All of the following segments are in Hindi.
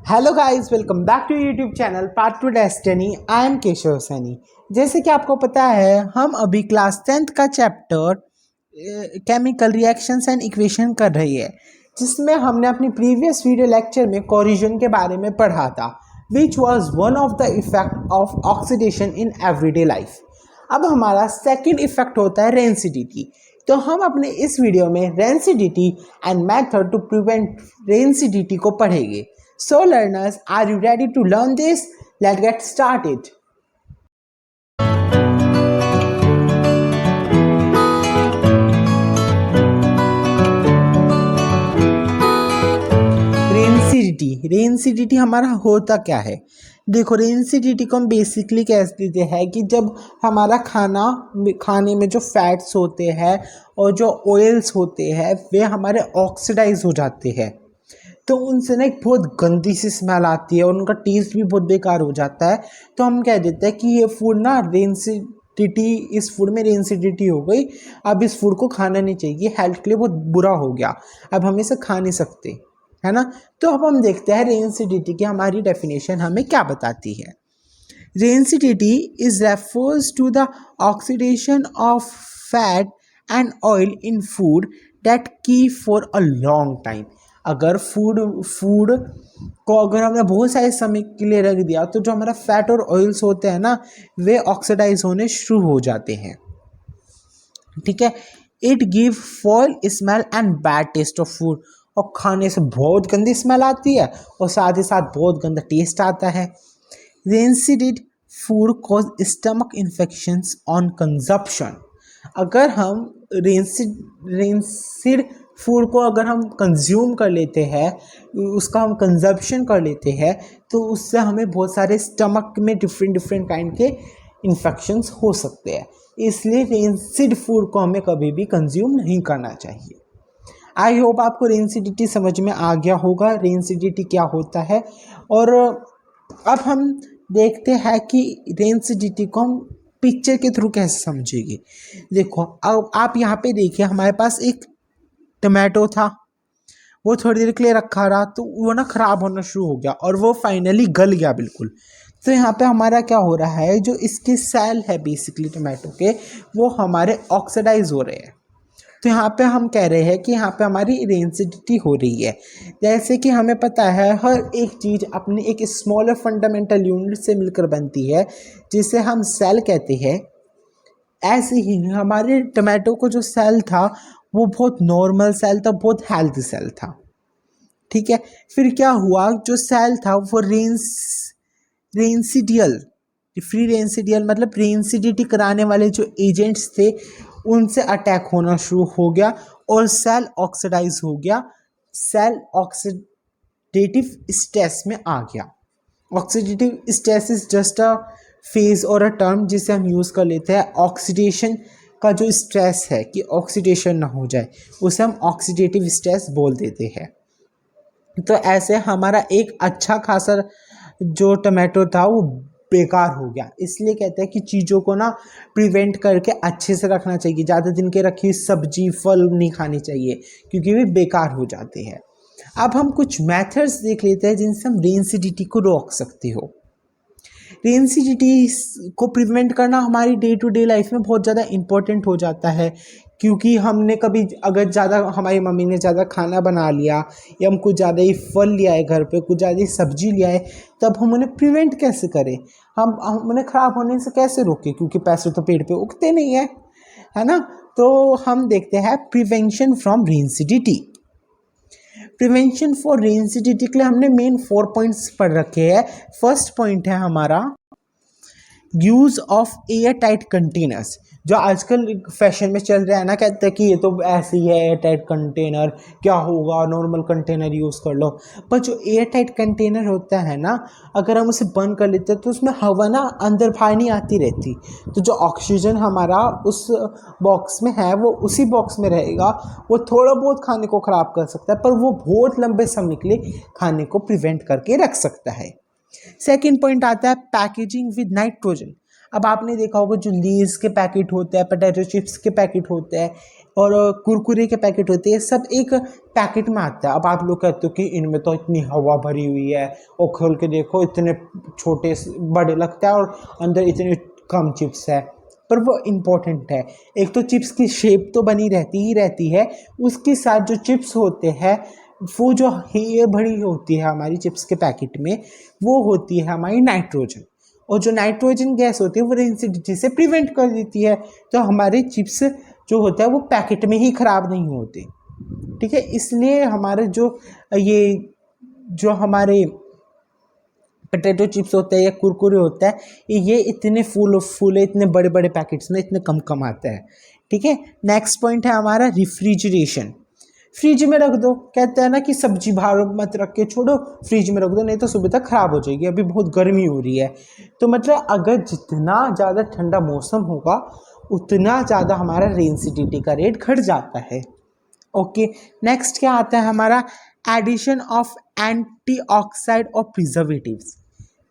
Hello guys, welcome back to YouTube channel part to destiny. I am Keshav Saini. जैसे कि आपको पता है, हम अभी क्लास 10th का chapter chemical reactions and equation कर रही है, जिसमें हमने अपनी प्रीवियस वीडियो लेक्चर में कोरिजन के बारे में पढ़ा था, which was one of the effect of oxidation in everyday life. अब हमारा सेकंड इफेक्ट होता है रेंसिडिटी। तो हम अपने इस वीडियो में rancidity and method to prevent rancidity को पढ़ेंगे। So learners, are you ready to learn this? Let's get started. Rancidity हमारा होता क्या है? देखो, रेंसिडिटी को हम बेसिकली कह देते हैं कि जब हमारा खाने में जो फैट्स होते हैं और जो ऑयल्स होते हैं वे हमारे ऑक्सीडाइज हो जाते हैं, तो उनसे ना एक बहुत गंदी सी स्मेल आती है और उनका टेस्ट भी बहुत बेकार हो जाता है। तो हम कह देते हैं कि ये फूड ना रेंसिडिटी, इस फूड में रेंसिडिटी हो गई, अब इस फूड को खाना नहीं चाहिए, हेल्थ के लिए बहुत बुरा हो गया, अब हम इसे खा नहीं सकते, है ना। तो अब हम देखते हैं रेंसिडिटी की हमारी डेफिनेशन हमें क्या बताती है। Rancidity is refers to the oxidation of fat and oil in food that keep for a long time. अगर फूड को अगर हमने बहुत सारे समय के लिए रख दिया तो जो हमारा फैट और ऑयल्स होते हैं ना, वे ऑक्सीडाइज होने शुरू हो जाते हैं। ठीक है। It give fall smell and bad taste of food, और खाने से बहुत गंदी स्मेल आती है और साथ ही साथ बहुत गंदा टेस्ट आता है। Rancid food cause stomach infections on consumption. अगर हम रेंसिड फूड को अगर हम कंज्यूम कर लेते हैं, उसका हम कंजप्शन कर लेते हैं, तो उससे हमें बहुत सारे स्टमक में डिफरेंट काइंड के इन्फेक्शंस हो सकते हैं। इसलिए रेंसिड फूड को हमें कभी भी कंज्यूम नहीं करना चाहिए। आई होप आपको रेंसिडिटी समझ में आ गया होगा, रेंसिडिटी क्या होता है। और अब हम देखते हैं कि रेंसिडिटी को हम पिक्चर के थ्रू कैसे समझेंगे। देखो, अब आप यहाँ पे देखिए, हमारे पास एक टमाटो था, वो थोड़ी देर के लिए रखा रहा तो वो ना ख़राब होना शुरू हो गया और वो फाइनली गल गया बिल्कुल। तो यहाँ पे हमारा क्या हो रहा है, जो इसके सेल है बेसिकली टमाटो के, वो हमारे ऑक्सीडाइज हो रहे हैं। तो यहाँ पे हम कह रहे हैं कि यहाँ पे हमारी रेंसिडिटी हो रही है। जैसे कि हमें पता है हर एक चीज़ अपनी एक स्मॉलर फंडामेंटल यूनिट से मिलकर बनती है, जिसे हम सेल कहते हैं। ऐसे ही हमारे टमाटो को जो सेल था वो बहुत नॉर्मल सेल था, बहुत हेल्थी सेल था। ठीक है। फिर क्या हुआ, जो सेल था वो रेंसिडियल, फ्री रेंसिडियल मतलब रेंसिडिटी कराने वाले जो एजेंट्स थे उनसे अटैक होना शुरू हो गया और सेल ऑक्सीडाइज हो गया, सेल ऑक्सीडेटिव स्ट्रेस में आ गया। Oxidative stress is just a phase और अ टर्म जिसे हम यूज़ कर लेते हैं। ऑक्सीडेशन का जो स्ट्रेस है कि ऑक्सीडेशन ना हो जाए, उसे हम ऑक्सीडेटिव स्ट्रेस बोल देते हैं। तो ऐसे हमारा एक अच्छा खासा जो टमाटो था वो बेकार हो गया। इसलिए कहते हैं कि चीज़ों को ना प्रिवेंट करके अच्छे से रखना चाहिए। ज़्यादा दिन के रखी सब्जी फल नहीं खानी चाहिए क्योंकि वे बेकार हो जाते हैं। अब हम कुछ मेथड्स देख लेते हैं जिनसे हम रेंसिडिटी को रोक सकते हो। रेंसिडिटी को प्रिवेंट करना हमारी डे टू डे लाइफ में बहुत ज़्यादा इम्पोर्टेंट हो जाता है, क्योंकि हमने कभी अगर ज़्यादा हमारी मम्मी ने ज़्यादा खाना बना लिया या हम कुछ ज़्यादा ही फल लिया है घर पे, कुछ ज़्यादा ही सब्जी लिया है, तब हम उन्हें प्रिवेंट कैसे करें, हम उन्हें ख़राब होने से कैसे रोकें, क्योंकि पैसे तो पेड़ पे उगते नहीं है ना। तो हम देखते हैं prevention from rancidity. Prevention for rancidity के लिए हमने मेन 4 पॉइंट्स पढ़ रखे हैं। फर्स्ट पॉइंट है हमारा use of air tight containers, जो आजकल फैशन में चल रहा है ना, कहते हैं कि ये तो ऐसे ही है एयर टाइट कंटेनर, क्या होगा नॉर्मल कंटेनर यूज़ कर लो। पर जो एयर टाइट कंटेनर होता है ना, अगर हम उसे बंद कर लेते हैं तो उसमें हवा ना अंदर बाहर नहीं आती रहती, तो जो ऑक्सीजन हमारा उस बॉक्स में है वो उसी बॉक्स में रहेगा। वो थोड़ा बहुत खाने को ख़राब कर सकता है, पर वो बहुत लंबे समय के लिए खाने को प्रिवेंट करके रख सकता है। सेकेंड पॉइंट आता है पैकेजिंग विद नाइट्रोजन। अब आपने देखा होगा जो लेज़ के पैकेट होते हैं, पोटैटो चिप्स के पैकेट होते हैं और कुरकुरे के पैकेट होते हैं, सब एक पैकेट में आता है। अब आप लोग कहते हो कि इनमें तो इतनी हवा भरी हुई है और खोल के देखो इतने छोटे बड़े लगता है और अंदर इतने कम चिप्स है, पर वो इम्पोर्टेंट है। एक तो चिप्स की शेप तो बनी रहती ही रहती है, उसके साथ जो चिप्स होते हैं वो जो एयर भरी होती है हमारी चिप्स के पैकेट में, वो होती है हमारी नाइट्रोजन, और जो नाइट्रोजन गैस होती है वो रेंसिडिटी से प्रिवेंट कर देती है, तो हमारे चिप्स जो होता है वो पैकेट में ही ख़राब नहीं होते। ठीक है, इसलिए हमारे जो हमारे पोटैटो चिप्स होते हैं या कुरकुरे होता है, ये इतने फूले इतने बड़े बड़े पैकेट्स में इतने कम कम आता है। ठीक है, नेक्स्ट पॉइंट है हमारा रेफ्रिजरेशन। फ्रिज में रख दो, कहते हैं ना कि सब्जी बाहर मत रख के छोड़ो, फ्रिज में रख दो, नहीं तो सुबह तक ख़राब हो जाएगी। अभी बहुत गर्मी हो रही है, तो मतलब अगर जितना ज़्यादा ठंडा मौसम होगा उतना ज़्यादा हमारा रेंसिडिटी का रेट घट जाता है। ओके, नेक्स्ट क्या आता है हमारा एडिशन ऑफ एंटीऑक्साइड और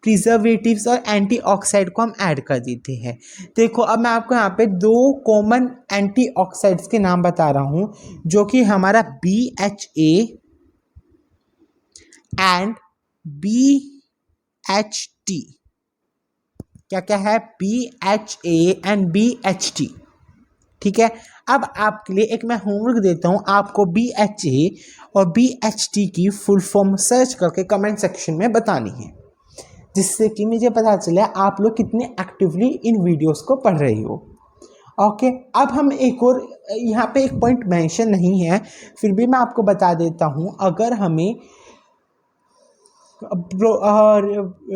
प्रिजर्वेटिव्स और एंटीऑक्साइड को हम ऐड कर देते हैं। देखो, अब मैं आपको यहाँ पे 2 कॉमन एंटीऑक्साइड्स के नाम बता रहा हूँ, जो कि हमारा BHA एंड BHT। क्या क्या है? BHA and BHT। ठीक है, अब आपके लिए एक मैं होमवर्क देता हूँ, आपको BHA और BHT की फुल फॉर्म सर्च करके कमेंट सेक्शन में बतानी है, जिससे कि मुझे पता चले आप लोग कितने एक्टिवली इन वीडियोस को पढ़ रहे हो। ओके, अब हम एक और, यहाँ पे एक पॉइंट मेंशन नहीं है, फिर भी मैं आपको बता देता हूँ। अगर हमें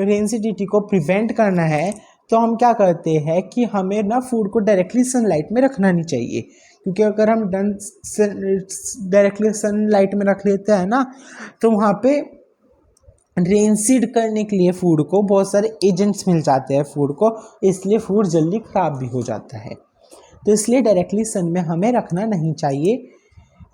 रेंसिडिटी को प्रिवेंट करना है तो हम क्या करते हैं कि हमें ना फूड को डायरेक्टली सनलाइट में रखना नहीं चाहिए, क्योंकि अगर हम डायरेक्टली सनलाइट में रख लेते हैं ना, तो वहाँ पे रेंसिड करने के लिए फूड को बहुत सारे एजेंट्स मिल जाते हैं फूड को, इसलिए फूड जल्दी ख़राब भी हो जाता है। तो इसलिए डायरेक्टली सन में हमें रखना नहीं चाहिए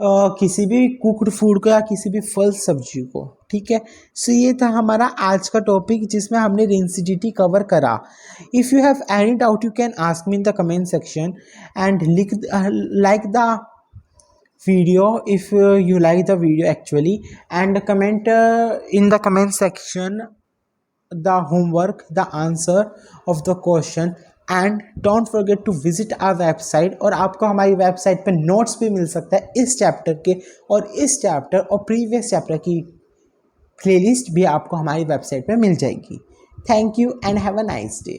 किसी भी कुक्ड फूड को या किसी भी फल सब्जी को। ठीक है, सो ये था हमारा आज का टॉपिक, जिसमें हमने रेंसिडिटी कवर करा। If you have any doubt you can ask me in the comment section and like the video if you like the video actually, and comment in the comment section the homework, the answer of the question, and don't forget to visit our website। और आपको हमारी वेबसाइट पे नोट्स भी मिल सकता है इस चैप्टर के, और इस चैप्टर और प्रीवियस चैप्टर की प्लेलिस्ट भी आपको हमारी वेबसाइट पे मिल जाएगी। Thank you and have a nice day.